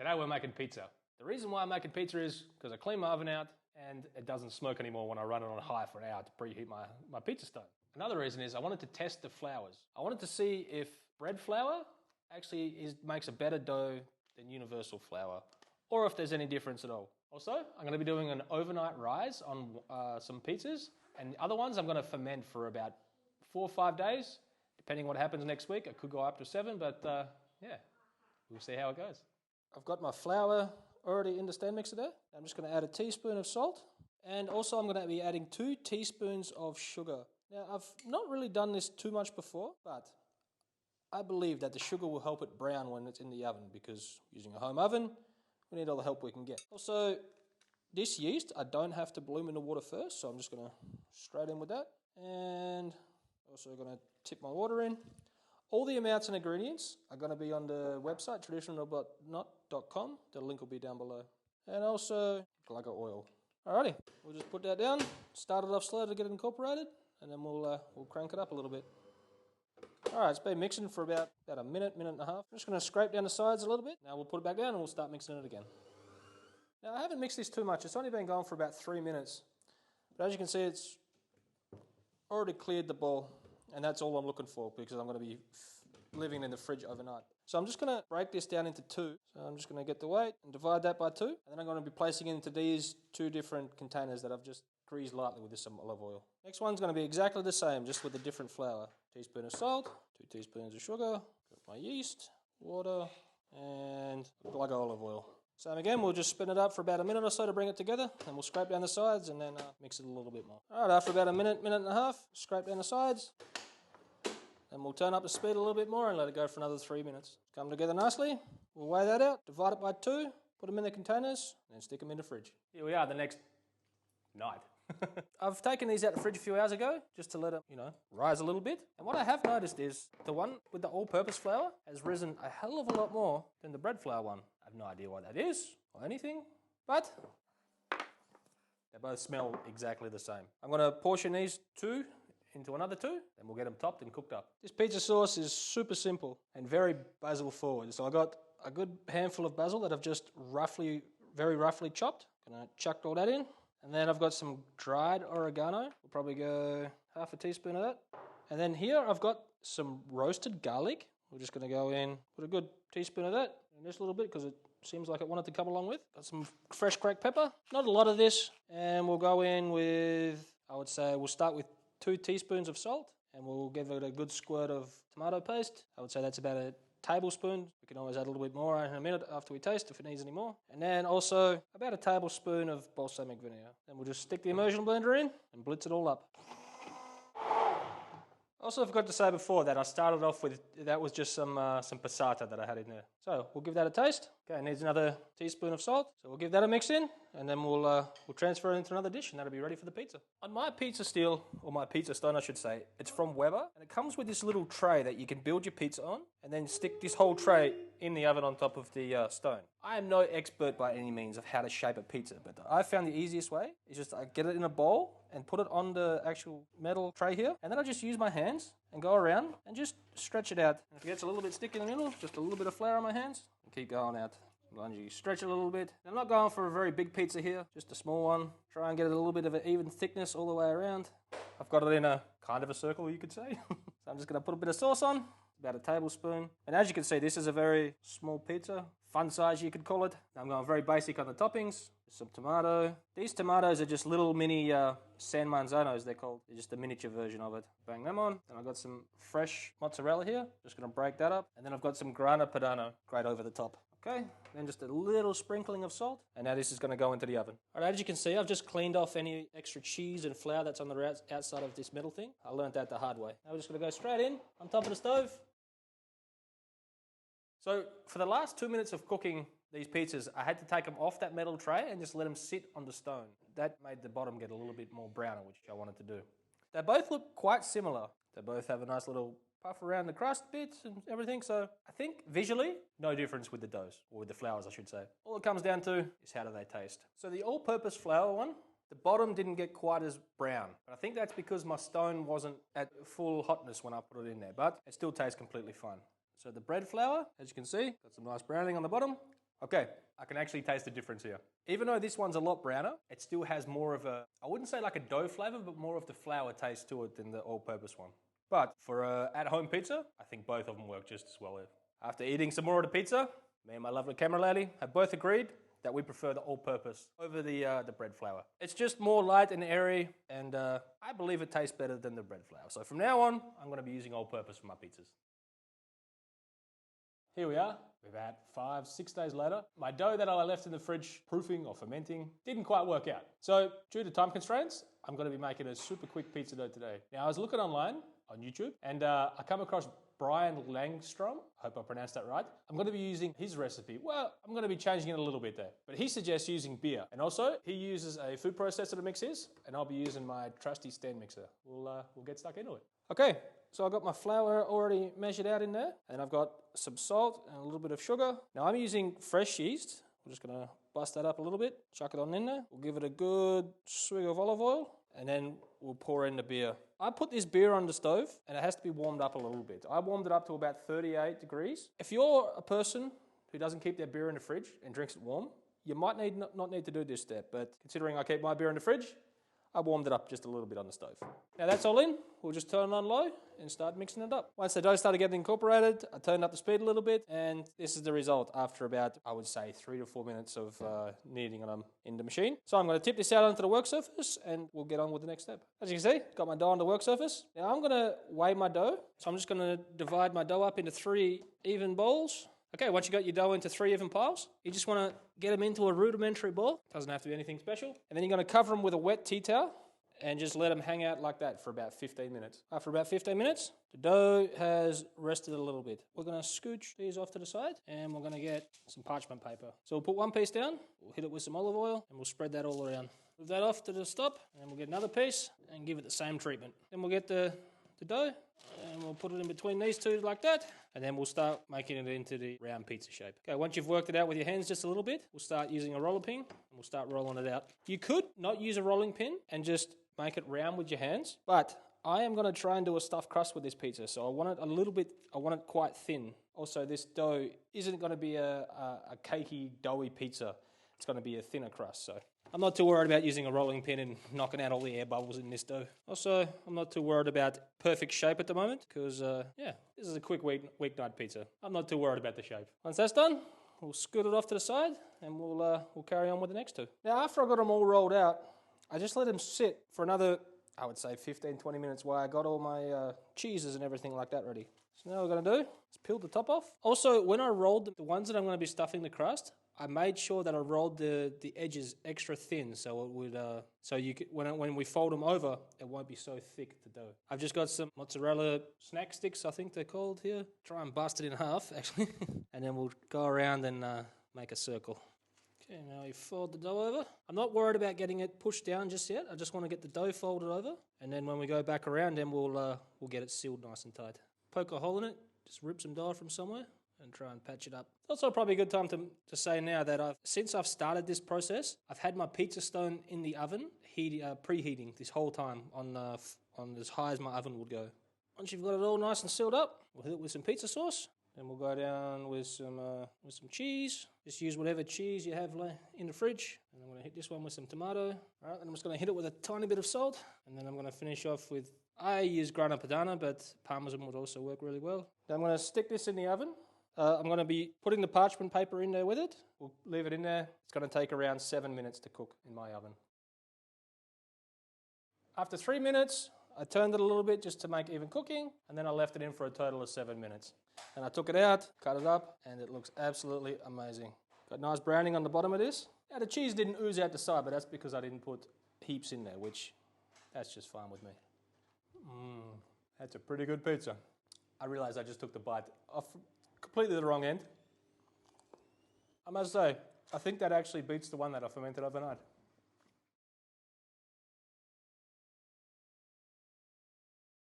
Today we're making pizza. The reason why I'm making pizza is because I clean my oven out and it doesn't smoke anymore when I run it on high for an hour to preheat my pizza stone. Another reason is I wanted to test the flours. I wanted to see if bread flour actually makes a better dough than universal flour, or if there's any difference at all. Also, I'm going to be doing an overnight rise on some pizzas, and other ones I'm going to ferment for about 4 or 5 days. Depending what happens next week, it could go up to 7, but yeah, we'll see how it goes. I've got my flour already in the stand mixer there. I'm just going to add a teaspoon of salt, and also I'm going to be adding 2 teaspoons of sugar. Now, I've not really done this too much before, but I believe that the sugar will help it brown when it's in the oven, because using a home oven, we need all the help we can get. Also, this yeast, I don't have to bloom in the water first, so I'm just going to straight in with that. And also going to tip my water in. All the amounts and ingredients are going to be on the website, traditional.not.com. The link will be down below. And also, glugger oil. Alrighty, we'll just put that down, start it off slow to get it incorporated, and then we'll crank it up a little bit. Alright, it's been mixing for about a minute, minute and a half. I'm just going to scrape down the sides a little bit. Now we'll put it back down and we'll start mixing it again. Now I haven't mixed this too much. It's only been going for about 3 minutes. But as you can see, it's already cleared the bowl. And that's all I'm looking for, because I'm going to be living in the fridge overnight. So I'm just going to break this down into 2. So I'm just going to get the weight and divide that by 2. And then I'm going to be placing it into these 2 different containers that I've just greased lightly with some olive oil. Next one's going to be exactly the same, just with a different flour. Teaspoon of salt, 2 teaspoons of sugar, got my yeast, water, and glugger olive oil. Same again, we'll just spin it up for about a minute or so to bring it together, and we'll scrape down the sides and then mix it a little bit more. Alright, after about a minute, minute and a half, scrape down the sides, and we'll turn up the speed a little bit more and let it go for another 3 minutes. Come together nicely, we'll weigh that out, divide it by 2, put them in the containers, and then stick them in the fridge. Here we are the next night. I've taken these out of the fridge a few hours ago just to let them, rise a little bit. And what I have noticed is the one with the all-purpose flour has risen a hell of a lot more than the bread flour one. I have no idea what that is or anything, but they both smell exactly the same. I'm going to portion these 2 into another 2, and we'll get them topped and cooked up. This pizza sauce is super simple and very basil forward. So I got a good handful of basil that I've just very roughly chopped. Gonna chuck all that in. And then I've got some dried oregano. We'll probably go half a teaspoon of that. And then here I've got some roasted garlic. We're just going to go in, put a good teaspoon of that in this little bit because it seems like it wanted to come along with. Got some fresh cracked pepper. Not a lot of this. And we'll go in with, I would say, we'll start with 2 teaspoons of salt. And we'll give it a good squirt of tomato paste. I would say that's about a tablespoon. We can always add a little bit more in a minute after we taste if it needs any more. And then also about a tablespoon of balsamic vinegar. Then we'll just stick the immersion blender in and blitz it all up. Also forgot to say before that I started off with, that was just some passata that I had in there. So we'll give that a taste. Okay, it needs another teaspoon of salt. So we'll give that a mix in, and then we'll transfer it into another dish, and that'll be ready for the pizza. On my pizza steel, or my pizza stone I should say, it's from Weber, and it comes with this little tray that you can build your pizza on, and then stick this whole tray in the oven on top of the stone. I am no expert by any means of how to shape a pizza, but I found the easiest way is just I get it in a bowl and put it on the actual metal tray here, and then I just use my hands and go around and just stretch it out. And if it gets a little bit sticky in the middle, just a little bit of flour on my hands, and keep going out. You stretch it a little bit. I'm not going for a very big pizza here, just a small one. Try and get it a little bit of an even thickness all the way around. I've got it in a kind of a circle, you could say. So I'm just going to put a bit of sauce on, about a tablespoon. And as you can see, this is a very small pizza, fun size you could call it. I'm going very basic on the toppings. Some tomato. These tomatoes are just little mini San Manzanos, they're called. They're just a miniature version of it. Bang them on. Then I've got some fresh mozzarella here. Just going to break that up. And then I've got some grana padano grate over the top. Okay, then just a little sprinkling of salt, and now this is going to go into the oven. All right, as you can see, I've just cleaned off any extra cheese and flour that's on the outside of this metal thing. I learned that the hard way. Now we're just going to go straight in on top of the stove. So for the last 2 minutes of cooking these pizzas, I had to take them off that metal tray and just let them sit on the stone. That made the bottom get a little bit more browner, which I wanted to do. They both look quite similar. They both have a nice little puff around the crust bits and everything, so I think visually, no difference with the doughs, or with the flours I should say. All it comes down to is how do they taste. So the all-purpose flour one, the bottom didn't get quite as brown, but I think that's because my stone wasn't at full hotness when I put it in there, but it still tastes completely fine. So the bread flour, as you can see, got some nice browning on the bottom, Okay, I can actually taste the difference here. Even though this one's a lot browner, it still has more of a, I wouldn't say like a dough flavor, but more of the flour taste to it than the all-purpose one. But for a at-home pizza, I think both of them work just as well. After eating some more of the pizza, me and my lovely camera lady have both agreed that we prefer the all-purpose over the bread flour. It's just more light and airy, and I believe it tastes better than the bread flour. So from now on, I'm going to be using all-purpose for my pizzas. Here we are, about 5-6 days later. My dough that I left in the fridge proofing or fermenting didn't quite work out. So due to time constraints, I'm going to be making a super quick pizza dough today. Now I was looking online on YouTube and I come across Brian Langstrom. I hope I pronounced that right. I'm going to be using his recipe. Well, I'm going to be changing it a little bit there. But he suggests using beer. And also, he uses a food processor to mix his, and I'll be using my trusty stand mixer. We'll get stuck into it. Okay, so I've got my flour already measured out in there, and I've got some salt and a little bit of sugar. Now I'm using fresh yeast. We're just going to bust that up a little bit, chuck it on in there. We'll give it a good swig of olive oil, and then we'll pour in the beer. I put this beer on the stove, and it has to be warmed up a little bit. I warmed it up to about 38 degrees. If you're a person who doesn't keep their beer in the fridge and drinks it warm, you might not need to do this step, but considering I keep my beer in the fridge, I warmed it up just a little bit on the stove. Now that's all in. We'll just turn it on low and start mixing it up. Once the dough started getting incorporated, I turned up the speed a little bit, and this is the result after about, I would say, 3 to 4 minutes of kneading them in the machine. So I'm going to tip this out onto the work surface, and we'll get on with the next step. As you can see, got my dough on the work surface. Now I'm going to weigh my dough. So I'm just going to divide my dough up into 3 even bowls. Okay, once you got your dough into 3 even piles, you just want to get them into a rudimentary ball. Doesn't have to be anything special. And then you're going to cover them with a wet tea towel and just let them hang out like that for about 15 minutes. After about 15 minutes, the dough has rested a little bit. We're going to scooch these off to the side, and we're going to get some parchment paper. So we'll put one piece down, we'll hit it with some olive oil, and we'll spread that all around. Move that off to the top, and we'll get another piece and give it the same treatment. Then we'll get the dough, and we'll put it in between these two like that, and then we'll start making it into the round pizza shape. Okay, once you've worked it out with your hands just a little bit, we'll start using a roller pin, and we'll start rolling it out. You could not use a rolling pin and just make it round with your hands, but I am going to try and do a stuffed crust with this pizza, so I want it quite thin. Also, this dough isn't going to be a cakey, doughy pizza. It's going to be a thinner crust, so I'm not too worried about using a rolling pin and knocking out all the air bubbles in this dough. Also, I'm not too worried about perfect shape at the moment because, this is a quick weeknight pizza. I'm not too worried about the shape. Once that's done, we'll scoot it off to the side and we'll carry on with the next two. Now, after I got them all rolled out, I just let them sit for another, I would say, 15-20 minutes while I got all my cheeses and everything like that ready. So now what we're going to do is peel the top off. Also, when I rolled the ones that I'm going to be stuffing the crust, I made sure that I rolled the edges extra thin so it would when we fold them over, it won't be so thick, the dough. I've just got some mozzarella snack sticks, I think they're called here. Try and bust it in half, actually. And then we'll go around and make a circle. Okay, now we fold the dough over. I'm not worried about getting it pushed down just yet. I just want to get the dough folded over. And then when we go back around, then we'll get it sealed nice and tight. Poke a hole in it, just rip some dough from somewhere and try and patch it up. It's also probably a good time to say now that since I've started this process, I've had my pizza stone in the oven preheating this whole time on as high as my oven would go. Once you've got it all nice and sealed up, we'll hit it with some pizza sauce. Then we'll go down with some cheese. Just use whatever cheese you have in the fridge. And I'm going to hit this one with some tomato. All right, then I'm just going to hit it with a tiny bit of salt. And then I'm going to finish off with, I use grana padano, but parmesan would also work really well. Then I'm going to stick this in the oven. I'm going to be putting the parchment paper in there with it. We'll leave it in there. It's going to take around 7 minutes to cook in my oven. After 3 minutes, I turned it a little bit just to make even cooking, and then I left it in for a total of 7 minutes. And I took it out, cut it up, and it looks absolutely amazing. Got nice browning on the bottom of this. Now the cheese didn't ooze out the side, but that's because I didn't put heaps in there, which that's just fine with me. That's a pretty good pizza. I realised I just took the bite off completely the wrong end. I must say, I think that actually beats the one that I fermented overnight.